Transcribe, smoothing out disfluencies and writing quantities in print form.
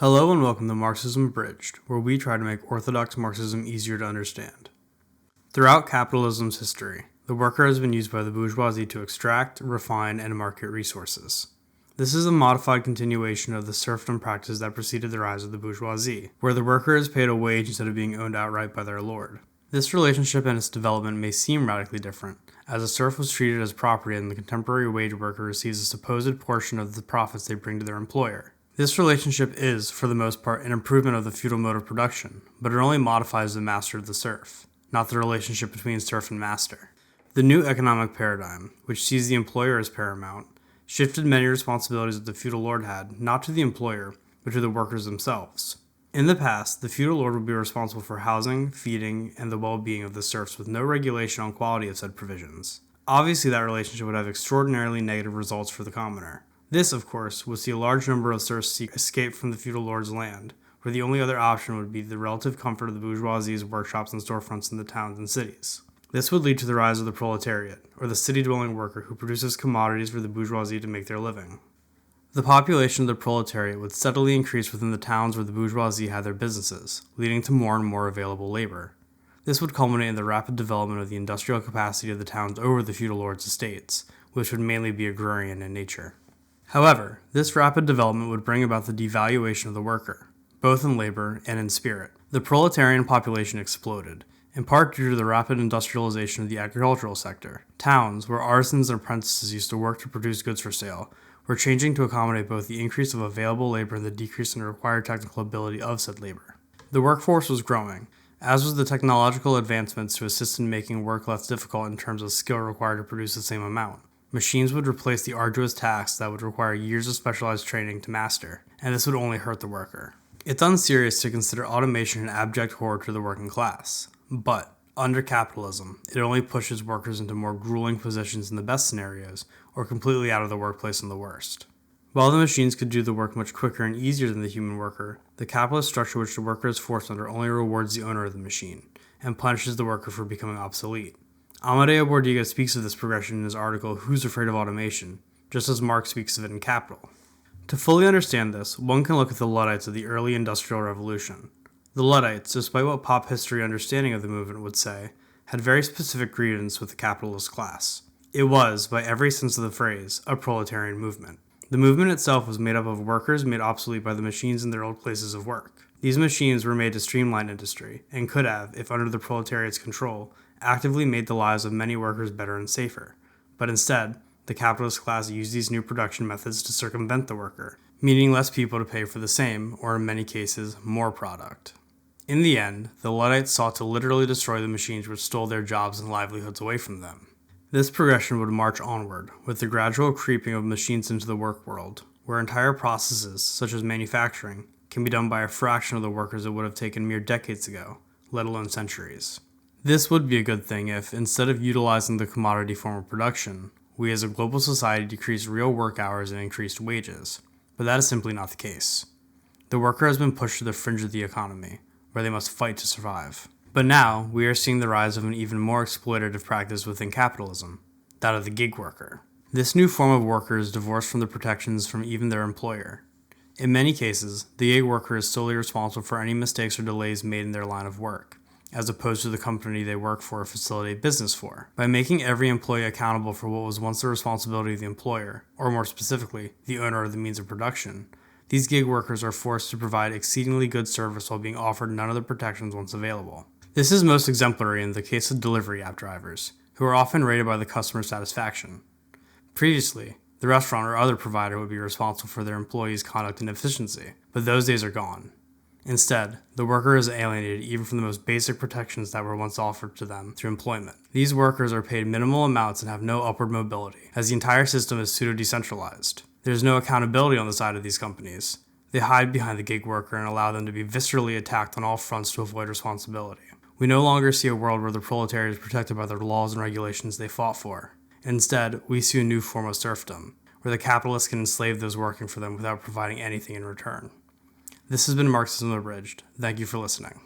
Hello and welcome to Marxism Abridged, where we try to make orthodox Marxism easier to understand. Throughout capitalism's history, the worker has been used by the bourgeoisie to extract, refine, and market resources. This is a modified continuation of the serfdom practice that preceded the rise of the bourgeoisie, where the worker is paid a wage instead of being owned outright by their lord. This relationship and its development may seem radically different, as a serf was treated as property and the contemporary wage worker receives a supposed portion of the profits they bring to their employer. This relationship is, for the most part, an improvement of the feudal mode of production, but it only modifies the master of the serf, not the relationship between serf and master. The new economic paradigm, which sees the employer as paramount, shifted many responsibilities that the feudal lord had, not to the employer, but to the workers themselves. In the past, the feudal lord would be responsible for housing, feeding, and the well-being of the serfs with no regulation on quality of said provisions. Obviously, that relationship would have extraordinarily negative results for the commoner. This, of course, would see a large number of serfs seek escape from the feudal lord's land, where the only other option would be the relative comfort of the bourgeoisie's workshops and storefronts in the towns and cities. This would lead to the rise of the proletariat, or the city-dwelling worker who produces commodities for the bourgeoisie to make their living. The population of the proletariat would steadily increase within the towns where the bourgeoisie had their businesses, leading to more and more available labor. This would culminate in the rapid development of the industrial capacity of the towns over the feudal lord's estates, which would mainly be agrarian in nature. However, this rapid development would bring about the devaluation of the worker, both in labor and in spirit. The proletarian population exploded, in part due to the rapid industrialization of the agricultural sector. Towns, where artisans and apprentices used to work to produce goods for sale, were changing to accommodate both the increase of available labor and the decrease in the required technical ability of said labor. The workforce was growing, as was the technological advancements to assist in making work less difficult in terms of skill required to produce the same amount. Machines would replace the arduous tasks that would require years of specialized training to master, and this would only hurt the worker. It's unserious to consider automation an abject horror to the working class, but under capitalism, it only pushes workers into more grueling positions in the best scenarios, or completely out of the workplace in the worst. While the machines could do the work much quicker and easier than the human worker, the capitalist structure which the worker is forced under only rewards the owner of the machine, and punishes the worker for becoming obsolete. Amadeo Bordiga speaks of this progression in his article Who's Afraid of Automation, just as Marx speaks of it in Capital. To fully understand this, one can look at the Luddites of the early Industrial Revolution. The Luddites, despite what pop history understanding of the movement would say, had very specific grievance with the capitalist class. It was, by every sense of the phrase, a proletarian movement. The movement itself was made up of workers made obsolete by the machines in their old places of work. These machines were made to streamline industry, and could have, if under the proletariat's control, actively made the lives of many workers better and safer. But instead, the capitalist class used these new production methods to circumvent the worker, meaning less people to pay for the same, or in many cases, more product. In the end, the Luddites sought to literally destroy the machines which stole their jobs and livelihoods away from them. This progression would march onward, with the gradual creeping of machines into the work world, where entire processes, such as manufacturing, can be done by a fraction of the workers it would have taken mere decades ago, let alone centuries. This would be a good thing if, instead of utilizing the commodity form of production, we as a global society decreased real work hours and increased wages, but that is simply not the case. The worker has been pushed to the fringe of the economy, where they must fight to survive. But now, we are seeing the rise of an even more exploitative practice within capitalism, that of the gig worker. This new form of worker is divorced from the protections from even their employer. In many cases, the gig worker is solely responsible for any mistakes or delays made in their line of work, as opposed to the company they work for or facilitate business for. By making every employee accountable for what was once the responsibility of the employer, or more specifically, the owner of the means of production, these gig workers are forced to provide exceedingly good service while being offered none of the protections once available. This is most exemplary in the case of delivery app drivers, who are often rated by the customer satisfaction. Previously, the restaurant or other provider would be responsible for their employees' conduct and efficiency, but those days are gone. Instead, the worker is alienated even from the most basic protections that were once offered to them through employment. These workers are paid minimal amounts and have no upward mobility, as the entire system is pseudo-decentralized. There is no accountability on the side of these companies. They hide behind the gig worker and allow them to be viscerally attacked on all fronts to avoid responsibility. We no longer see a world where the proletariat is protected by the laws and regulations they fought for. Instead, we see a new form of serfdom, where the capitalists can enslave those working for them without providing anything in return. This has been Marxism Abridged. Thank you for listening.